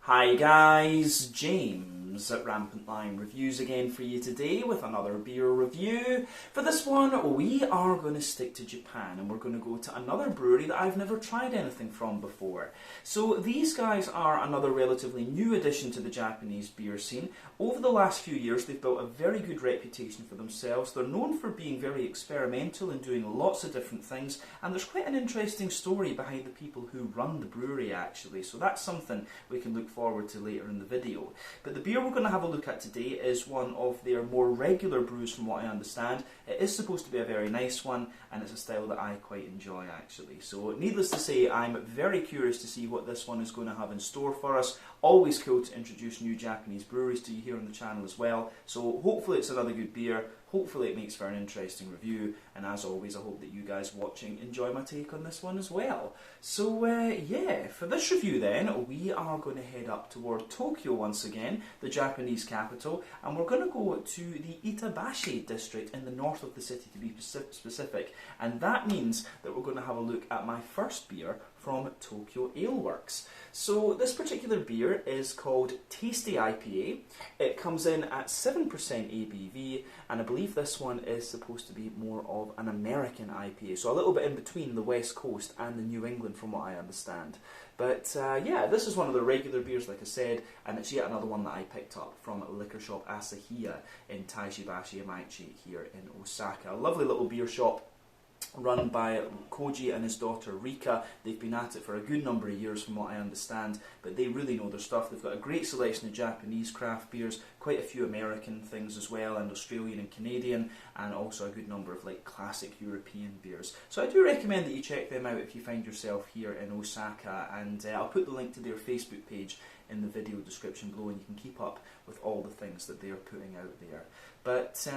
Hi guys, James at RampantLionReviews again for you today with another beer review. For this one, we are going to stick to Japan and we're going to go to another brewery that I've never tried anything from before. So these guys are another relatively new addition to the Japanese beer scene. Over the last few years, they've built a very good reputation for themselves. They're known for being very experimental and doing lots of different things, and there's quite an interesting story behind the people who run the brewery actually, so that's something we can look forward to later in the video. But the beer we're going to have a look at today is one of their more regular brews from what I understand. It is supposed to be a very nice one, and it's a style that I quite enjoy actually. So needless to say, I'm very curious to see what this one is going to have in store for us. Always cool to introduce new Japanese breweries to you here on the channel as well. So hopefully it's another good beer. Hopefully it makes for an interesting review, and as always I hope that you guys watching enjoy my take on this one as well. So yeah, for this review then, we are going to head up toward Tokyo once again, the Japanese capital, and we're going to go to the Itabashi district in the north of the city to be specific, and that means that we're going to have a look at my first beer from Tokyo Aleworks. So this particular beer is called Tasty IPA. It comes in at 7% ABV, and I believe this one is supposed to be more of an American IPA, so a little bit in between the West Coast and the New England from what I understand. But yeah, this is one of the regular beers like I said, and it's yet another one that I picked up from liquor shop Asahiya in Itabashi here in Osaka. A lovely little beer shop run by Koji and his daughter Rika. They've been at it for a good number of years from what I understand, but they really know their stuff. They've got a great selection of Japanese craft beers, quite a few American things as well, and Australian and Canadian, and also a good number of like classic European beers. So I do recommend that you check them out if you find yourself here in Osaka, and I'll put the link to their Facebook page in the video description below, and you can keep up with all the things that they're putting out there. But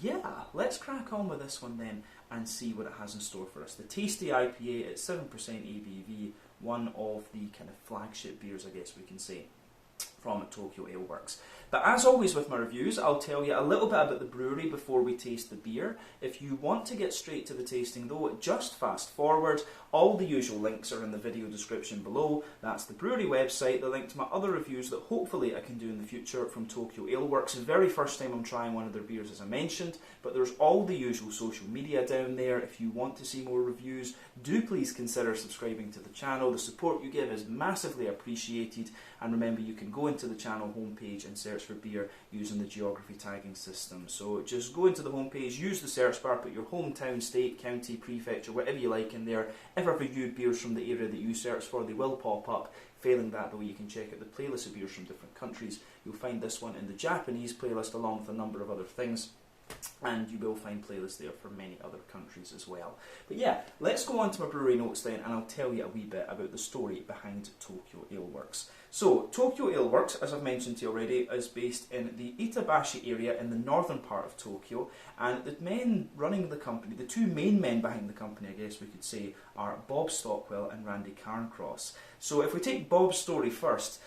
yeah, let's crack on with this one then and see what it has in store for us. The Tasty IPA at 7% ABV, one of the kind of flagship beers, I guess we can say, from Tokyo Aleworks. But as always with my reviews, I'll tell you a little bit about the brewery before we taste the beer. If you want to get straight to the tasting though, just fast forward. All the usual links are in the video description below. That's the brewery website, the link to my other reviews that hopefully I can do in the future from Tokyo Aleworks. The very first time I'm trying one of their beers, as I mentioned, but there's all the usual social media down there. If you want to see more reviews, do please consider subscribing to the channel. The support you give is massively appreciated, and remember you can go into the channel homepage and search for beer using the geography tagging system. So just go into the homepage, use the search bar, put your hometown, state, county, prefecture, whatever you like in there. If I've reviewed beers from the area that you search for, they will pop up. Failing that though, you can check out the playlist of beers from different countries. You'll find this one in the Japanese playlist along with a number of other things, and you will find playlists there for many other countries as well. But yeah, let's go on to my brewery notes then, and I'll tell you a wee bit about the story behind Tokyo Aleworks. So, Tokyo Aleworks, as I've mentioned to you already, is based in the Itabashi area in the northern part of Tokyo, and the men running the company, the two main men behind the company, I guess we could say, are Bob Stockwell and Randy Carncross. So if we take Bob's story first,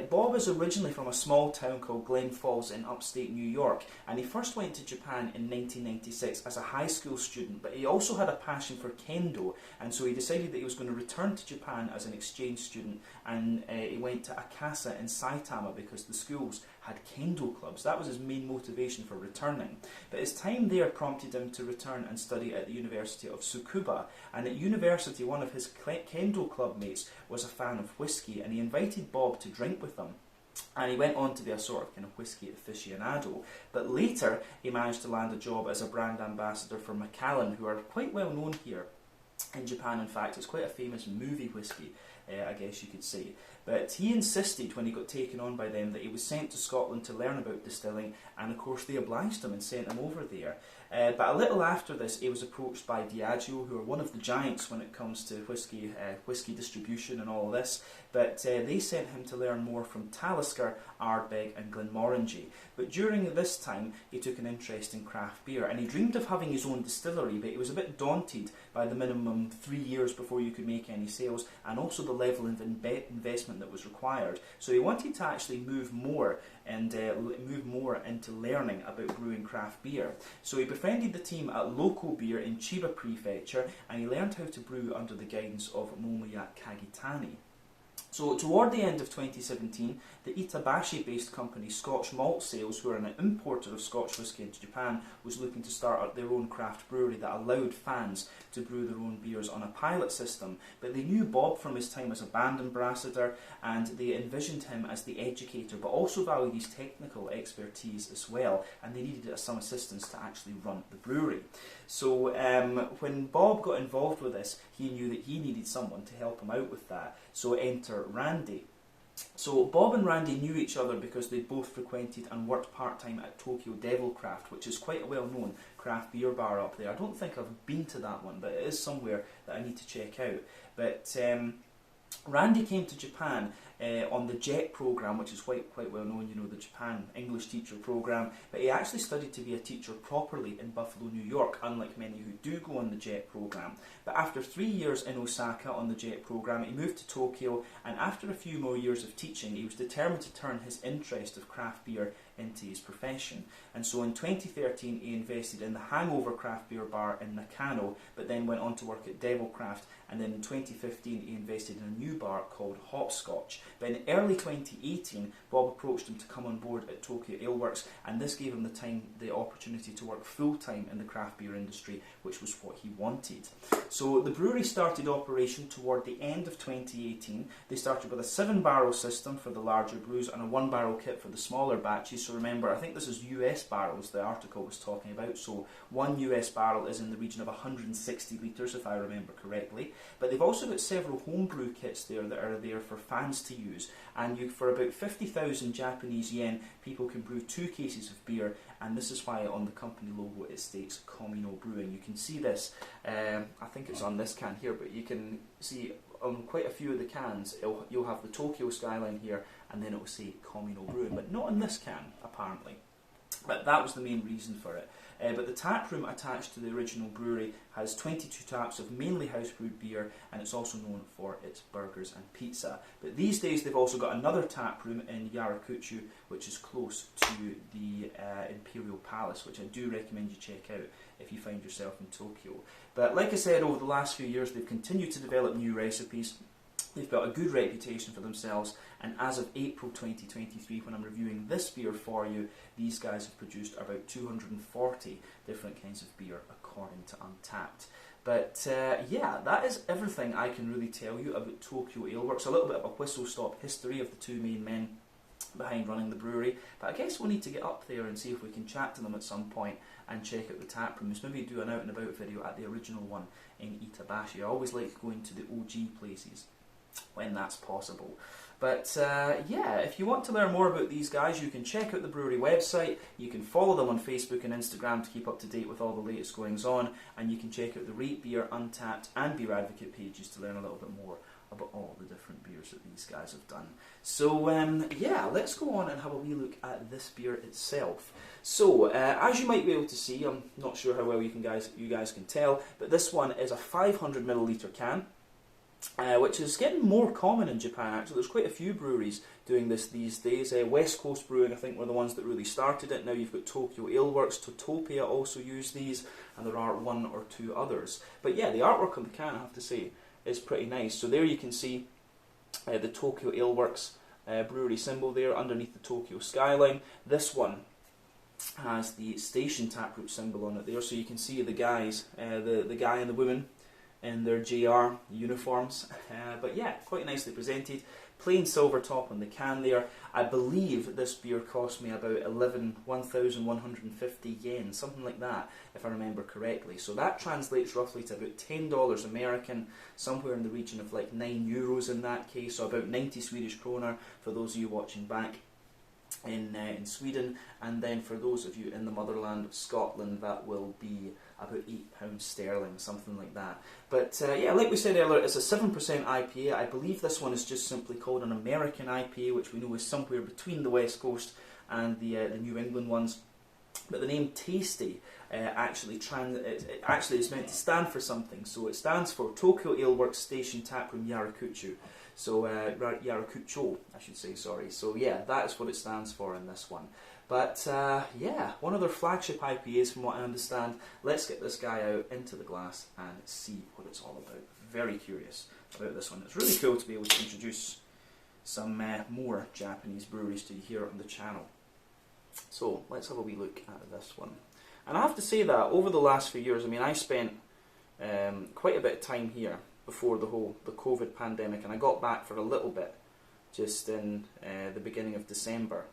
Bob is originally from a small town called Glen Falls in upstate New York, and he first went to Japan in 1996 as a high school student, but he also had a passion for kendo, and so he decided that he was going to return to Japan as an exchange student, and he went to Akasa in Saitama because the schools had kendo clubs. That was his main motivation for returning. But his time there prompted him to return and study at the University of Tsukuba, and at university one of his kendo club mates was a fan of whiskey, and he invited Bob to drink with them. And he went on to be a sort of kind of whiskey aficionado. But later he managed to land a job as a brand ambassador for Macallan, who are quite well known here in Japan. In fact, it's quite a famous movie whiskey, I guess you could say. But he insisted when he got taken on by them that he was sent to Scotland to learn about distilling, and of course they obliged him and sent him over there. But a little after this, he was approached by Diageo, who are one of the giants when it comes to whiskey distribution and all this. But they sent him to learn more from Talisker, Ardbeg and Glenmorangie. But during this time, he took an interest in craft beer, and he dreamed of having his own distillery, but he was a bit daunted by the minimum 3 years before you could make any sales, and also the level of investment that was required. So he wanted to actually move more into learning about brewing craft beer. So he befriended the team at Local Beer in Chiba Prefecture, and he learned how to brew under the guidance of Momoya Kagitani. So toward the end of 2017, the Itabashi-based company Scotch Malt Sales, who are an importer of Scotch whisky into Japan, was looking to start up their own craft brewery that allowed fans to brew their own beers on a pilot system. But they knew Bob from his time as a band ambassador, and they envisioned him as the educator, but also valued his technical expertise as well, and they needed some assistance to actually run the brewery. So when Bob got involved with this, he knew that he needed someone to help him out with that. So enter Randy. So Bob and Randy knew each other because they both frequented and worked part-time at Tokyo Devil Craft, which is quite a well-known craft beer bar up there. I don't think I've been to that one, but it is somewhere that I need to check out. But Randy came to Japan on the JET program, which is quite well known, you know, the Japan English teacher program, but he actually studied to be a teacher properly in Buffalo, New York, unlike many who do go on the JET program. But after 3 years in Osaka on the JET program, he moved to Tokyo, and after a few more years of teaching, he was determined to turn his interest of craft beer into his profession. And so in 2013 he invested in the Hangover craft beer bar in Nakano, but then went on to work at Devil Craft, and then in 2015 he invested in a new bar called Hopscotch. But in early 2018 Bob approached him to come on board at Tokyo Aleworks, and this gave him the opportunity to work full-time in the craft beer industry, which was what he wanted. So the brewery started operation toward the end of 2018. They started with a 7-barrel system for the larger brews and a 1-barrel kit for the smaller batches. So remember, I think this is US barrels the article was talking about, so one US barrel is in the region of 160 litres if I remember correctly. But they've also got several homebrew kits there that are there for fans to use, and for about 50,000 Japanese yen people can brew 2 cases of beer, and this is why on the company logo it states Komino Brewing. You can see this, I think it's on this can here, but you can see on quite a few of the cans you'll have the Tokyo skyline here, and then it will say Komino Brewing, but not in this can apparently. But that was the main reason for it. But the tap room attached to the original brewery has 22 taps of mainly house brewed beer, and it's also known for its burgers and pizza. But these days they've also got another tap room in Yarakucho, which is close to the Imperial Palace, which I do recommend you check out if you find yourself in Tokyo. But like I said, over the last few years they've continued to develop new recipes. They've got a good reputation for themselves, and as of April 2023, when I'm reviewing this beer for you, these guys have produced about 240 different kinds of beer according to Untappd. But yeah, that is everything I can really tell you about Tokyo Aleworks. A little bit of a whistle-stop history of the two main men behind running the brewery, but I guess we'll need to get up there and see if we can chat to them at some point and check out the tap rooms, maybe do an out and about video at the original one in Itabashi. I always like going to the OG places when that's possible. But yeah, if you want to learn more about these guys, you can check out the brewery website, you can follow them on Facebook and Instagram to keep up to date with all the latest goings on, and you can check out the Rate Beer, Untappd and Beer Advocate pages to learn a little bit more about all the different beers that these guys have done. So yeah, let's go on and have a wee look at this beer itself. So as you might be able to see, I'm not sure how well you guys can tell, but this one is a 500ml can. Which is getting more common in Japan actually. There's quite a few breweries doing this these days. West Coast Brewing I think were the ones that really started it. Now you've got Tokyo Aleworks, Totopia also use these, and there are 1 or 2 others. But yeah, the artwork on the can, I have to say, is pretty nice. So there you can see the Tokyo Aleworks brewery symbol there underneath the Tokyo skyline. This one has the station taproot symbol on it there, so you can see the guys, the guy and the woman in their JR uniforms, but yeah, quite nicely presented. Plain silver top on the can there. I believe this beer cost me about 1,150 yen, something like that, if I remember correctly. So that translates roughly to about $10 American, somewhere in the region of like €9 in that case, so about 90 Swedish kroner for those of you watching back in Sweden, and then for those of you in the motherland of Scotland, that will be about £8 sterling, something like that. But yeah, like we said earlier, it's a 7% IPA. I believe this one is just simply called an American IPA, which we know is somewhere between the West Coast and the New England ones. But the name Tasty actually is meant to stand for something. So it stands for Tokyo Aleworks Station Taproom Yarakucho. So Yarakucho, I should say, sorry. So yeah, that is what it stands for in this one. But yeah, one of their flagship IPAs from what I understand. Let's get this guy out into the glass and see what it's all about. Very curious about this one. It's really cool to be able to introduce some more Japanese breweries to hear on the channel. So let's have a wee look at this one. And I have to say that over the last few years, I mean, I spent quite a bit of time here before the COVID pandemic, and I got back for a little bit just in the beginning of December.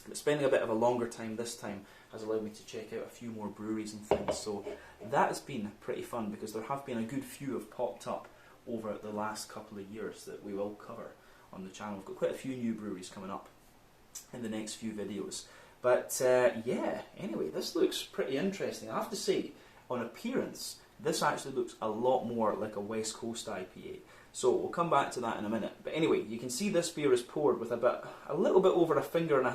But spending a bit of a longer time this time has allowed me to check out a few more breweries and things, so that has been pretty fun because there have been a good few have popped up over the last couple of years that we will cover on the channel. We've got quite a few new breweries coming up in the next few videos. But yeah, anyway, this looks pretty interesting. I have to say, on appearance, this actually looks a lot more like a West Coast IPA. So we'll come back to that in a minute. But anyway, you can see this beer is poured with a little bit over 1.5 fingers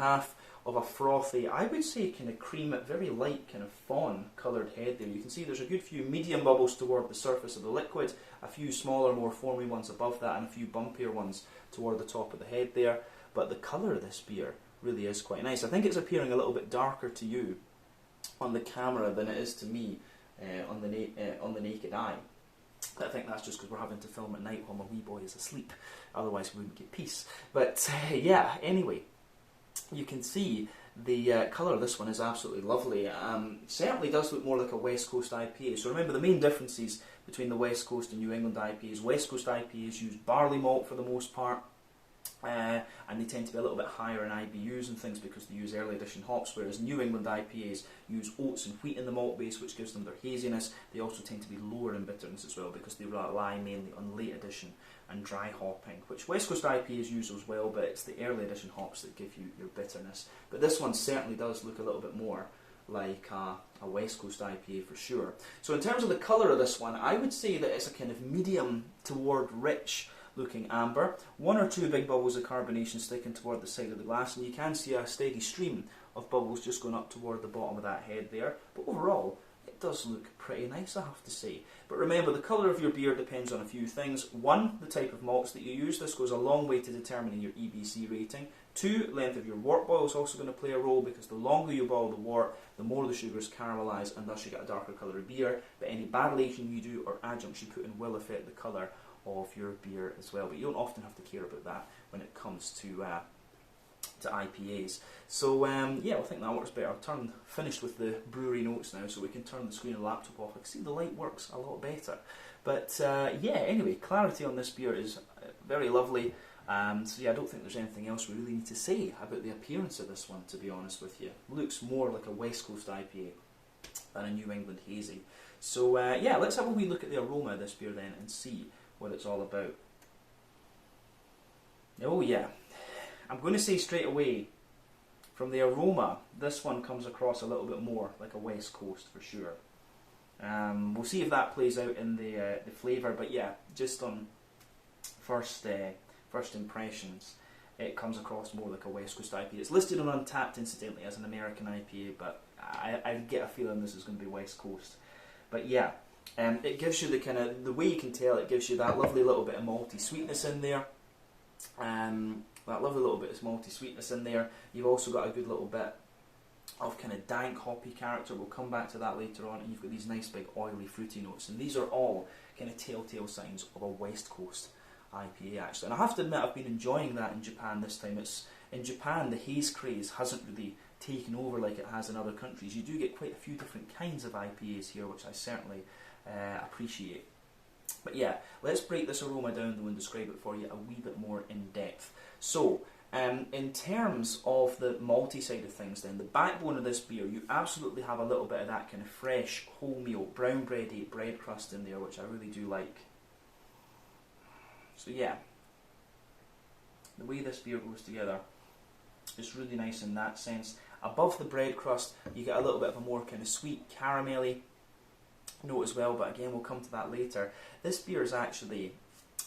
of a frothy, I would say kind of cream, very light kind of fawn coloured head there. You can see there's a good few medium bubbles toward the surface of the liquid, a few smaller, more foamy ones above that, and a few bumpier ones toward the top of the head there. But the colour of this beer really is quite nice. I think it's appearing a little bit darker to you on the camera than it is to me on the naked eye. I think that's just because we're having to film at night while my wee boy is asleep, otherwise we wouldn't get peace. But yeah, anyway, you can see the colour of this one is absolutely lovely. Certainly does look more like a West Coast IPA. So remember, the main differences between the West Coast and New England IPAs. West Coast IPAs use barley malt for the most part, and they tend to be a little bit higher in IBUs and things because they use early edition hops, whereas New England IPAs use oats and wheat in the malt base, which gives them their haziness. They also tend to be lower in bitterness as well because they rely mainly on late edition and dry hopping, which West Coast IPAs use as well, but it's the early edition hops that give you your bitterness. But this one certainly does look a little bit more like a West Coast IPA for sure. So in terms of the colour of this one, I would say that it's a kind of medium toward rich looking amber. 1 or 2 big bubbles of carbonation sticking toward the side of the glass, and you can see a steady stream of bubbles just going up toward the bottom of that head there. But overall, it does look pretty nice, I have to say. But remember, the colour of your beer depends on a few things. 1, the type of malts that you use. This goes a long way to determining your EBC rating. 2, length of your wort boil is also going to play a role because the longer you boil the wort, the more the sugars caramelise, and thus you get a darker colour of beer. But any barrel aging you do or adjuncts you put in will affect the colour of your beer as well, but you don't often have to care about that when it comes to IPAs. So yeah, I think that works better. I've finished with the brewery notes now, so we can turn the screen of the laptop off. I can see the light works a lot better. But yeah, anyway, clarity on this beer is very lovely. So yeah, I don't think there's anything else we really need to say about the appearance of this one, to be honest with you. Looks more like a West Coast IPA than a New England hazy. So yeah, let's have a wee look at the aroma of this beer then and see what it's all about. Oh yeah, I'm going to say straight away, from the aroma, this one comes across a little bit more like a West Coast for sure. We'll see if that plays out in the flavour, but yeah, just on first impressions, it comes across more like a West Coast IPA. It's listed on Untappd, incidentally, as an American IPA, but I get a feeling this is going to be West Coast. But yeah, it gives you the way you can tell, it gives you that lovely little bit of malty sweetness in there. That lovely little bit of malty sweetness in there. You've also got a good little bit of kind of dank hoppy character. We'll come back to that later on. And you've got these nice big oily fruity notes, and these are all kind of telltale signs of a West Coast IPA actually. And I have to admit, I've been enjoying that in Japan this time. In Japan, the haze craze hasn't really taken over like it has in other countries. You do get quite a few different kinds of IPAs here, which I certainly appreciate. But yeah, let's break this aroma down though and describe it for you a wee bit more in depth. So, in terms of the malty side of things then, the backbone of this beer, you absolutely have a little bit of that kind of fresh, wholemeal, brown bready bread crust in there, which I really do like. So yeah, the way this beer goes together is really nice in that sense. Above the bread crust, you get a little bit of a more kind of sweet, caramelly note as well, but again, we'll come to that later. This beer is actually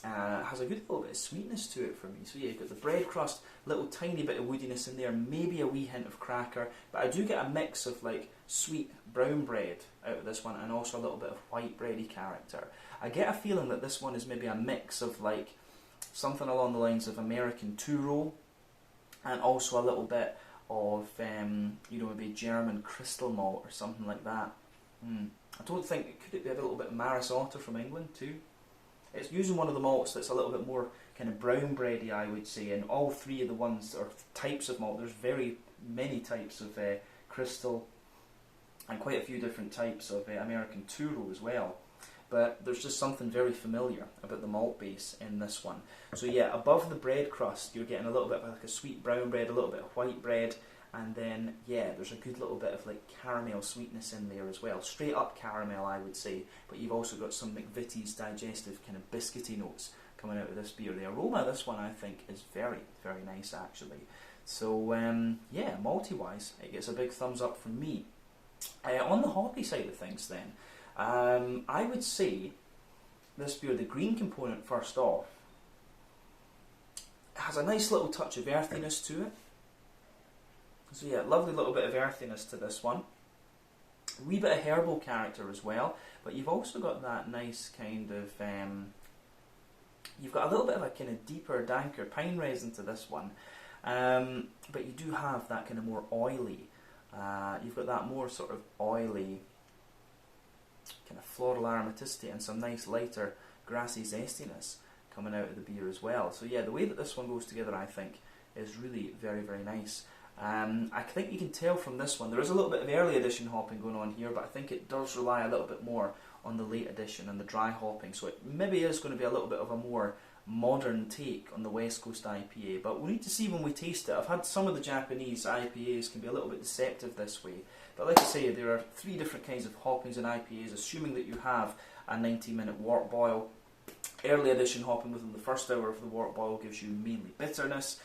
has a good little bit of sweetness to it for me. So yeah, you've got the bread crust, little tiny bit of woodiness in there, maybe a wee hint of cracker, but I do get a mix of like sweet brown bread out of this one and also a little bit of white bready character. I get a feeling that this one is maybe a mix of like something along the lines of American two-roll and also a little bit of you know, maybe German crystal malt or something like that. I don't think, could it be a little bit of Maris Otter from England too? It's using one of the malts that's a little bit more kind of brown bready, I would say, and all three of the ones, or types of malt, there's very many types of crystal, and quite a few different types of American Turo as well. But there's just something very familiar about the malt base in this one. So yeah, above the bread crust, you're getting a little bit of like a sweet brown bread, a little bit of white bread, and then yeah, there's a good little bit of like caramel sweetness in there as well. Straight up caramel, I would say, but you've also got some McVitie's digestive kind of biscuity notes coming out of this beer. The aroma of this one, I think, is very, very nice actually. So yeah, malty wise, it gets a big thumbs up from me. On the hoppy side of things then, I would say this beer, the green component first off, has a nice little touch of earthiness to it. So yeah, lovely little bit of earthiness to this one. A wee bit of herbal character as well, but you've also got that nice kind of, you've got a little bit of a kind of deeper, danker pine resin to this one, but you do have that kind of more oily, you've got that more sort of oily, kind of floral aromaticity and some nice lighter grassy zestiness coming out of the beer as well. So yeah, the way that this one goes together, I think, is really very, very nice. I think you can tell from this one, there is a little bit of early edition hopping going on here, but I think it does rely a little bit more on the late edition and the dry hopping, so it maybe is going to be a little bit of a more modern take on the West Coast IPA, but we'll need to see when we taste it. I've had some of the Japanese IPAs can be a little bit deceptive this way, but like I say, there are 3 different kinds of hoppings in IPAs, assuming that you have a 90-minute wort boil. Early edition hopping within the first hour of the wort boil gives you mainly bitterness,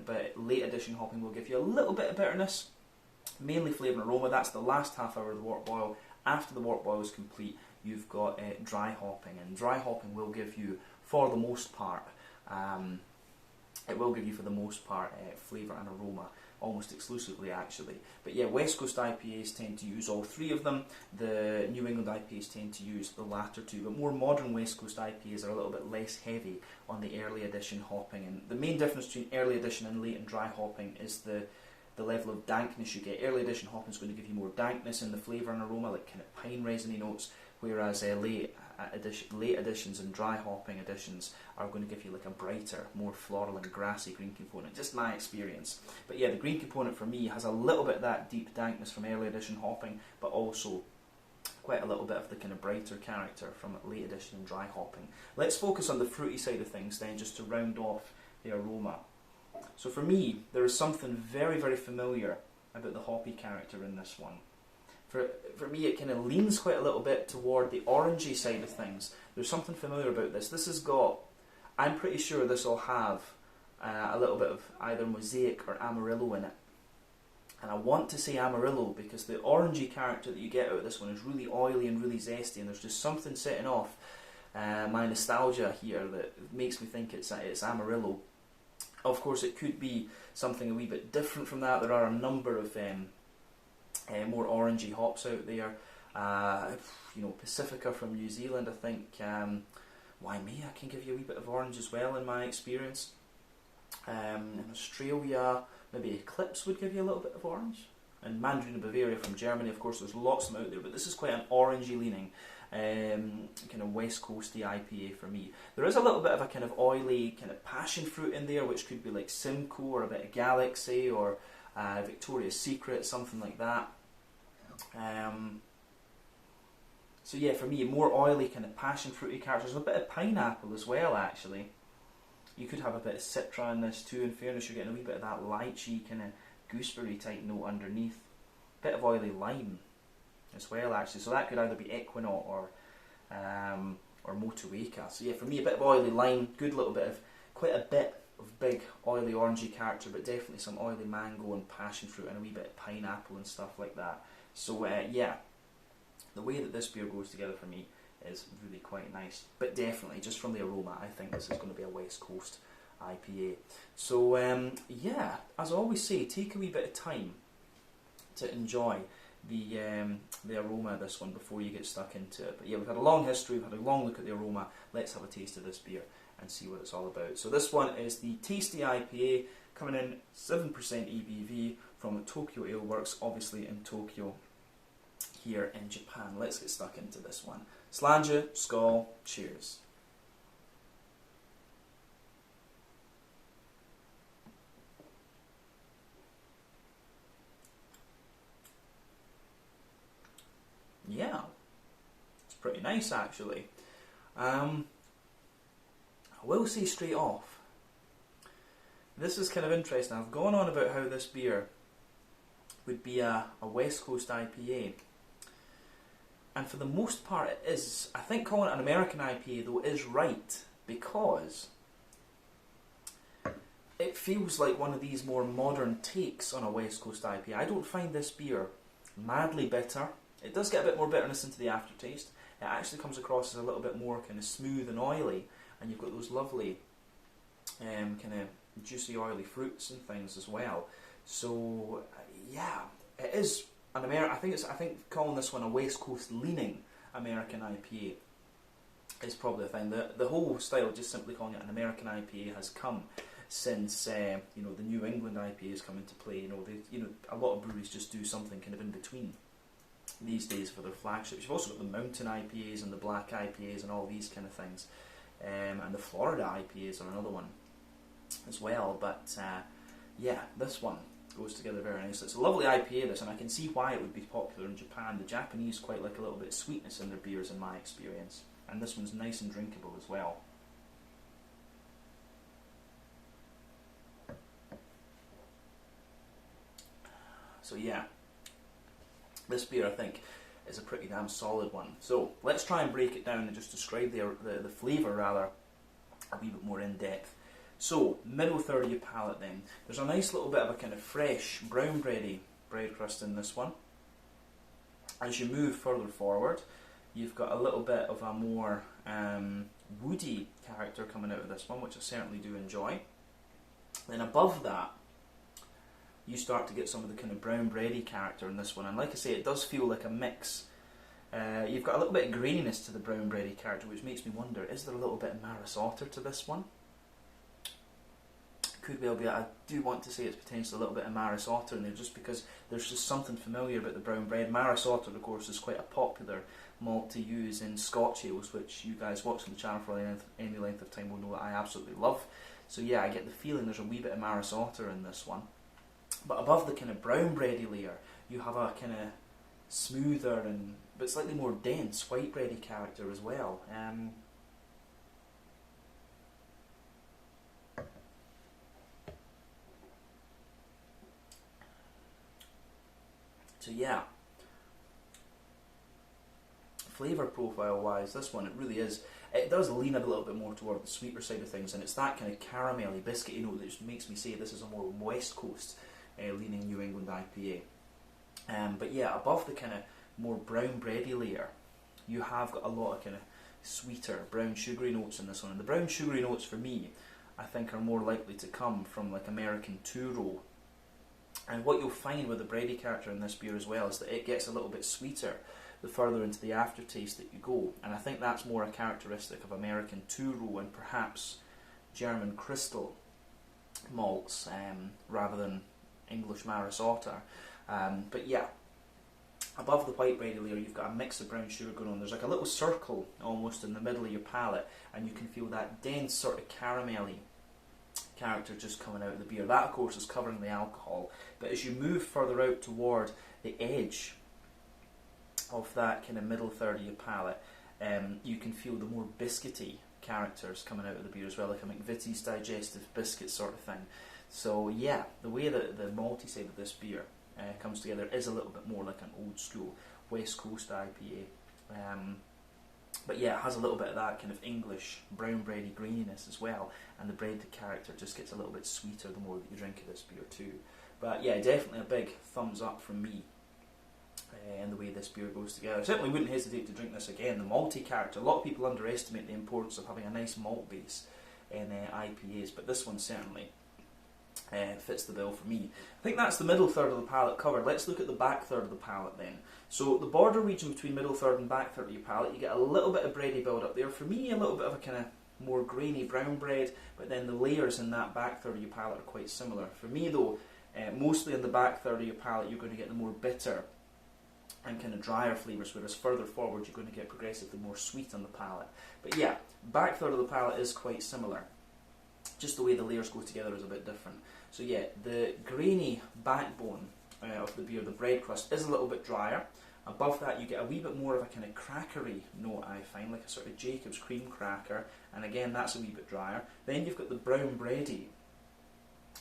but late edition hopping will give you a little bit of bitterness, mainly flavour and aroma. That's the last half hour of the wort boil. After the wort boil is complete, you've got dry hopping, and dry hopping will give you, for the most part, flavour and aroma, almost exclusively actually. But yeah, West Coast IPAs tend to use all 3 of them. The New England IPAs tend to use the latter 2, but more modern West Coast IPAs are a little bit less heavy on the early edition hopping. And the main difference between early edition and late and dry hopping is the level of dankness you get. Early edition hopping is going to give you more dankness in the flavour and aroma, like kind of pine resiny notes, whereas late editions and dry hopping editions are going to give you like a brighter, more floral and grassy green component. Just my experience. But yeah, the green component for me has a little bit of that deep dankness from early edition hopping, but also quite a little bit of the kind of brighter character from late edition and dry hopping. Let's focus on the fruity side of things then, just to round off the aroma. So for me, there is something very, very familiar about the hoppy character in this one. For me, it kind of leans quite a little bit toward the orangey side of things. There's something familiar about this. This has got, I'm pretty sure this will have a little bit of either Mosaic or Amarillo in it. And I want to say Amarillo because the orangey character that you get out of this one is really oily and really zesty, and there's just something setting off my nostalgia here that makes me think it's Amarillo. Of course, it could be something a wee bit different from that. There are a number of more orangey hops out there. You know, Pacifica from New Zealand, I think. Waimea can give you a wee bit of orange as well, in my experience. In Australia, maybe Eclipse would give you a little bit of orange. And Mandarin of Bavaria from Germany, of course, there's lots of them out there, but this is quite an orangey leaning, kind of West Coasty IPA for me. There is a little bit of a kind of oily, kind of passion fruit in there, which could be like Simcoe or a bit of Galaxy or Victoria's Secret, something like that. So yeah, for me, more oily, kind of passion fruity characters. There's a bit of pineapple as well, actually. You could have a bit of Citra in this too. In fairness, you're getting a wee bit of that lychee, kind of gooseberry type note underneath. Bit of oily lime as well, actually. So that could either be Equinaut or Motueka. So yeah, for me, a bit of oily lime, good little bit of, quite a bit of big oily orangey character, but definitely some oily mango and passion fruit and a wee bit of pineapple and stuff like that. So yeah, the way that this beer goes together for me is really quite nice. But definitely, just from the aroma, I think this is going to be a West Coast IPA. So yeah, as I always say, take a wee bit of time to enjoy the aroma of this one before you get stuck into it. But yeah, we've had a long history, we've had a long look at the aroma. Let's have a taste of this beer and see what it's all about. So this one is the Tasty IPA, coming in 7% ABV from Tokyo Aleworks, obviously in Tokyo, here in Japan. Let's get stuck into this one. Slàinte, skål, cheers. pretty nice actually. I will say straight off, this is kind of interesting. I've gone on about how this beer would be a West Coast IPA. And for the most part it is. I think calling it an American IPA though is right, because it feels like one of these more modern takes on a West Coast IPA. I don't find this beer madly bitter. It does get a bit more bitterness into the aftertaste. It actually comes across as a little bit more kind of smooth and oily, and you've got those lovely kind of juicy oily fruits and things as well. So yeah, it is an I think calling this one a West Coast leaning American IPA is probably a thing. The whole style, just simply calling it an American IPA, has come since you know, the New England IPA has come into play. You know, a lot of breweries just do something kind of in between these days for their flagships. You've also got the mountain IPAs and the black IPAs and all these kind of things, and the Florida IPAs are another one as well. But yeah, this one goes together very nicely. It's a lovely IPA, this, and I can see why it would be popular in Japan. The Japanese quite like a little bit of sweetness in their beers, in my experience, and this one's nice and drinkable as well. So yeah, this beer I think is a pretty damn solid one. So let's try and break it down and just describe the flavour rather a wee bit more in depth. So, middle third of your palate then. There's a nice little bit of a kind of fresh, brown bready bread crust in this one. As you move further forward, you've got a little bit of a more woody character coming out of this one, which I certainly do enjoy. Then above that, you start to get some of the kind of brown bready character in this one, and like I say, it does feel like a mix. You've got a little bit of graininess to the brown bready character, which makes me wonder, is there a little bit of Maris Otter to this one? Could well be. I do want to say it's potentially a little bit of Maris Otter in there, just because there's just something familiar about the brown bread. Maris Otter, of course, is quite a popular malt to use in Scotch ales, which you guys watching the channel for any length of time will know that I absolutely love. So yeah, I get the feeling there's a wee bit of Maris Otter in this one. But above the kind of brown bready layer, you have a kind of smoother but slightly more dense white bready character as well. So yeah, flavour profile wise, this one, it really is, it does lean a little bit more toward the sweeter side of things, and it's that kind of caramelly biscuity note that just makes me say this is a more West Coast leaning New England IPA. But yeah, above the kind of more brown bready layer, you have got a lot of kind of sweeter brown sugary notes in this one, and the brown sugary notes for me, I think, are more likely to come from like American two-row. And what you'll find with the bready character in this beer as well is that it gets a little bit sweeter the further into the aftertaste that you go, and I think that's more a characteristic of American two-row and perhaps German crystal malts rather than English Maris Otter. But yeah, above the white bready layer you've got a mix of brown sugar going on. There's like a little circle almost in the middle of your palate, and you can feel that dense sort of caramelly character just coming out of the beer. That of course is covering the alcohol, but as you move further out toward the edge of that kind of middle third of your palate, you can feel the more biscuity characters coming out of the beer as well, like a McVitie's digestive biscuit sort of thing. So yeah, the way that the malty side of this beer comes together is a little bit more like an old school West Coast IPA. But yeah, it has a little bit of that kind of English brown bready graininess as well, and the bread character just gets a little bit sweeter the more that you drink of this beer too. But yeah, definitely a big thumbs up from me in the way this beer goes together. I certainly wouldn't hesitate to drink this again. The malty character, a lot of people underestimate the importance of having a nice malt base in IPAs, but this one certainly fits the bill for me. I think that's the middle third of the palate covered. Let's look at the back third of the palate then. So the border region between middle third and back third of your palate, you get a little bit of bready build up there. For me, a little bit of a kind of more grainy brown bread, but then the layers in that back third of your palate are quite similar. For me though, mostly in the back third of your palate you're going to get the more bitter and kind of drier flavours, whereas further forward you're going to get progressively more sweet on the palate. But yeah, back third of the palate is quite similar. Just the way the layers go together is a bit different. So yeah, the grainy backbone of the beer, the bread crust, is a little bit drier. Above that you get a wee bit more of a kind of crackery note, I find, like a sort of Jacob's cream cracker, and again that's a wee bit drier. Then you've got the brown bready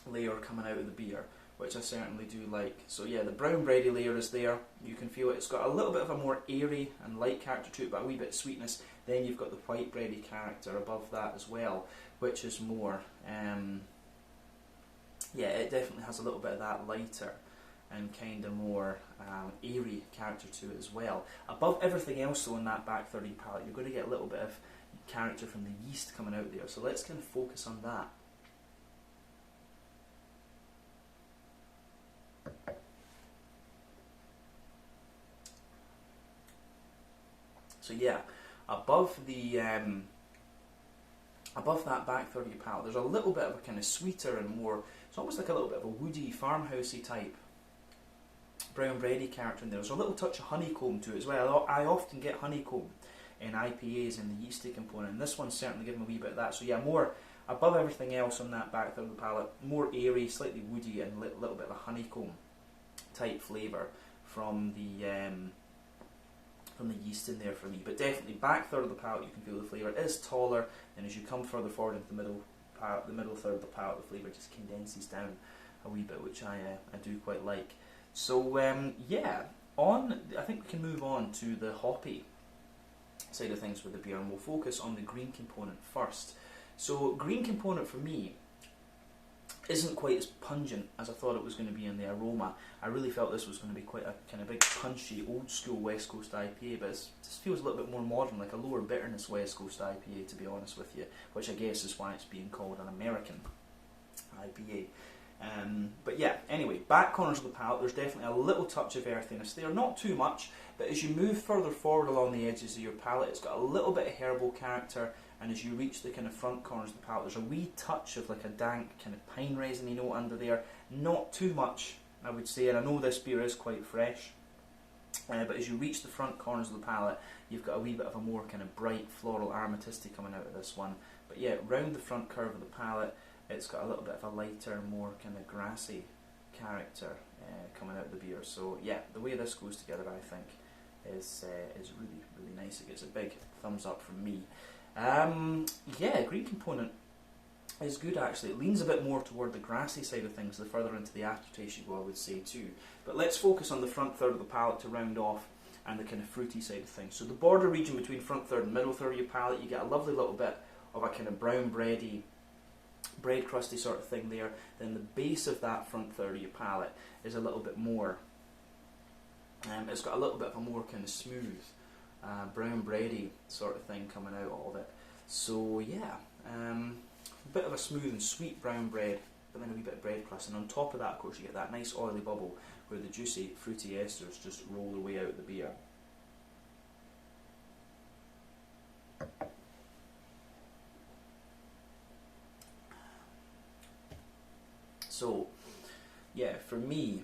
layer coming out of the beer, which I certainly do like. So yeah, the brown bready layer is there, you can feel it. It's got a little bit of a more airy and light character to it, but a wee bit of sweetness. Then you've got the white bready character above that as well, which is more, yeah, it definitely has a little bit of that lighter and kind of more airy character to it as well. Above everything else though in that back third of your palate, you're going to get a little bit of character from the yeast coming out there. So let's kind of focus on that. So yeah, above that back third of your palate, there's a little bit of a kind of sweeter and more, it's almost like a little bit of a woody, farmhousey type brown bready character in there. There's a little touch of honeycomb to it as well. I often get honeycomb in IPAs in the yeasty component, and this one's certainly giving a wee bit of that. So yeah, more above everything else on that back third of the palate, more airy, slightly woody, and a little bit of a honeycomb type flavour from the yeast in there for me. But definitely back third of the palate, you can feel the flavour. It is taller, and as you come further forward into the middle third of the palate, the flavour just condenses down a wee bit, which I do quite like. So yeah, I think we can move on to the hoppy side of things with the beer, and we'll focus on the green component first. So green component for me isn't quite as pungent as I thought it was going to be in the aroma. I really felt this was going to be quite a kind of big punchy old school West Coast IPA, but it just feels a little bit more modern, like a lower bitterness West Coast IPA, to be honest with you, which I guess is why it's being called an American IPA. But yeah, anyway, back corners of the palate, there's definitely a little touch of earthiness there, not too much, but as you move further forward along the edges of your palate, it's got a little bit of herbal character, and as you reach the kind of front corners of the palate, there's a wee touch of like a dank kind of pine resiny note under there, not too much, I would say, and I know this beer is quite fresh, but as you reach the front corners of the palate, you've got a wee bit of a more kind of bright floral aromaticity coming out of this one. But yeah, round the front curve of the palate, it's got a little bit of a lighter, more kind of grassy character coming out of the beer. So yeah, the way this goes together, I think, is really, really nice. It gets a big thumbs up from me. Yeah, green component is good actually. It leans a bit more toward the grassy side of things the further into the aftertaste you go, I would say too. But let's focus on the front third of the palate to round off, and the kind of fruity side of things. So the border region between front third and middle third of your palate, you get a lovely little bit of a kind of brown bready, bread crusty sort of thing there. Then the base of that front third of your palate is a little bit more, it's got a little bit of a more kind of smooth, brown bready sort of thing coming out of it. So yeah, a bit of a smooth and sweet brown bread, but then a wee bit of bread crust, and on top of that, of course, you get that nice oily bubble where the juicy fruity esters just roll their way out of the beer. So yeah, for me,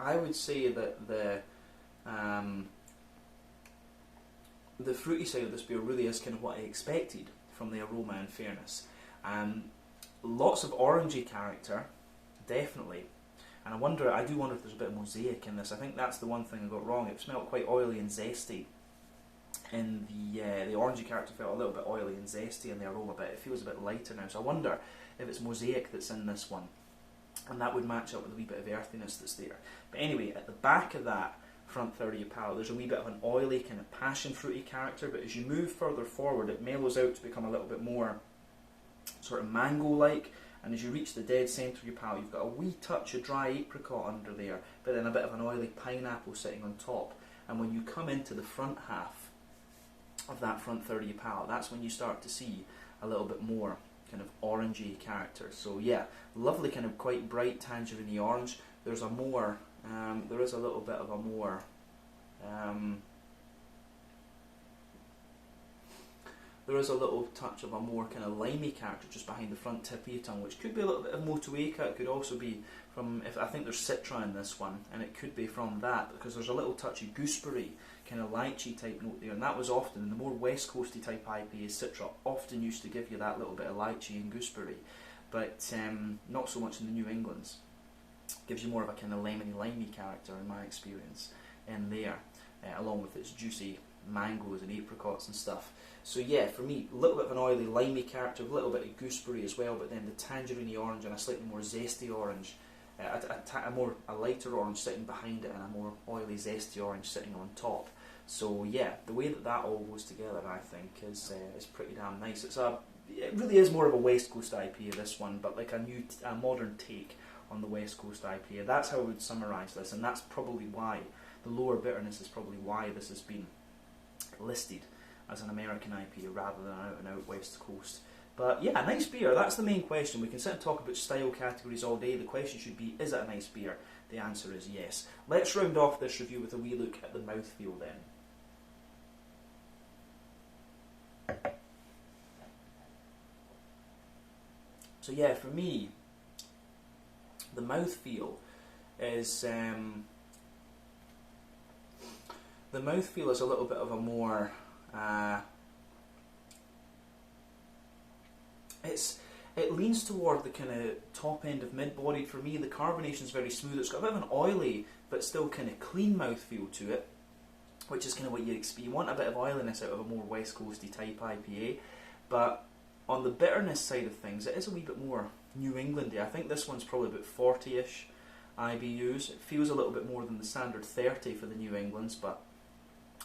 I would say that the fruity side of this beer really is kind of what I expected from the aroma, in fairness. Lots of orangey character, definitely. And I do wonder if there's a bit of mosaic in this. I think that's the one thing I got wrong. It smelled quite oily and zesty. In the orangey character felt a little bit oily and zesty in the aroma, but it feels a bit lighter now. So I wonder if it's mosaic that's in this one, and that would match up with a wee bit of earthiness that's there. But anyway, at the back of that front third of your palate, there's a wee bit of an oily kind of passion fruity character, but as you move further forward, it mellows out to become a little bit more sort of mango-like, and as you reach the dead centre of your palate, you've got a wee touch of dry apricot under there, but then a bit of an oily pineapple sitting on top. And when you come into the front half of that front third of your palate, that's when you start to see a little bit more kind of orangey character. So yeah, lovely kind of quite bright tangerine orange. There's a more, there is a little bit of a more, there is a little touch of a more kind of limey character just behind the front tip of your tongue, which could be a little bit of motueka. It could also be from, I think there's Citra in this one, and it could be from that, because there's a little touch of gooseberry kind of lychee type note there, and that was often, in the more west coasty type IPAs, Citra often used to give you that little bit of lychee and gooseberry, but not so much in the New Englands. Gives you more of a kind of lemony limey character in my experience in there, along with its juicy mangoes and apricots and stuff. So yeah, for me, a little bit of an oily limey character, a little bit of gooseberry as well, but then the tangerine orange and a slightly more zesty orange, a lighter orange sitting behind it and a more oily zesty orange sitting on top. So yeah, the way that all goes together, I think, is pretty damn nice. It really is more of a West Coast IPA, this one, but like a modern take on the West Coast IPA. That's how I would summarise this, and that's probably why the lower bitterness is probably why this has been listed as an American IPA rather than an out-and-out West Coast. But yeah, a nice beer, that's the main question. We can sit and talk about style categories all day. The question should be, is it a nice beer? The answer is yes. Let's round off this review with a wee look at the mouthfeel then. So yeah, for me, the mouthfeel is a little bit of a more it leans toward the kind of top end of mid-bodied for me. The carbonation is very smooth. It's got a bit of an oily but still kind of clean mouthfeel to it, which is kind of what you expect. You want a bit of oiliness out of a more West Coasty type IPA, but on the bitterness side of things, it is a wee bit more New Englandy. I think this one's probably about 40-ish IBUs. It feels a little bit more than the standard 30 for the New Englands, but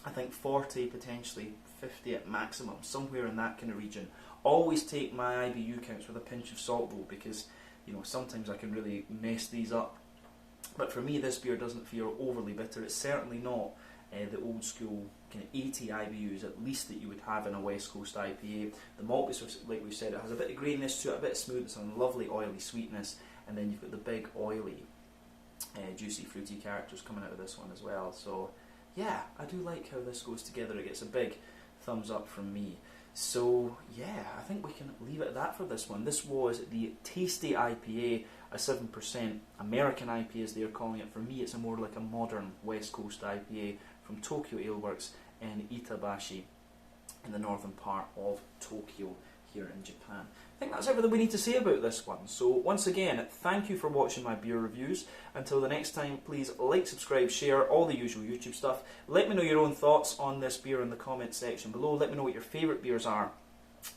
I think 40, potentially 50 at maximum, somewhere in that kind of region. Always take my IBU counts with a pinch of salt though, because sometimes I can really mess these up. But for me, this beer doesn't feel overly bitter. It's certainly not the old school kind of 80 IBUs at least that you would have in a West Coast IPA. The malt, like we've said, it has a bit of graininess to it, a bit of smoothness and lovely oily sweetness, and then you've got the big oily, juicy fruity characters coming out of this one as well. So yeah, I do like how this goes together. It gets a big thumbs up from me. So yeah, I think we can leave it at that for this one. This was the Tasty IPA, a 7% American IPA as they're calling it. For me, it's more like a modern West Coast IPA from Tokyo Aleworks in Itabashi in the northern part of Tokyo here in Japan. I think that's everything we need to say about this one. So once again, thank you for watching my beer reviews. Until the next time, please like, subscribe, share, all the usual YouTube stuff. Let me know your own thoughts on this beer in the comments section below. Let me know what your favourite beers are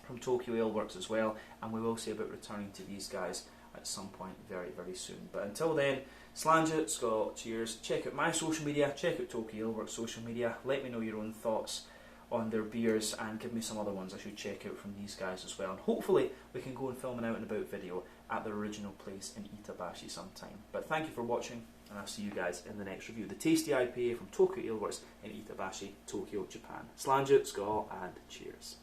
from Tokyo Aleworks as well, and we will see about returning to these guys at some point very, very soon. But until then, Slàinte, Scott, cheers. Check out my social media, check out Tokyo Aleworks social media. Let me know your own thoughts on their beers and give me some other ones I should check out from these guys as well. And hopefully we can go and film an out and about video at their original place in Itabashi sometime. But thank you for watching, and I'll see you guys in the next review. The Tasty IPA from Tokyo Aleworks in Itabashi, Tokyo, Japan. Slàinte, Scott, and cheers.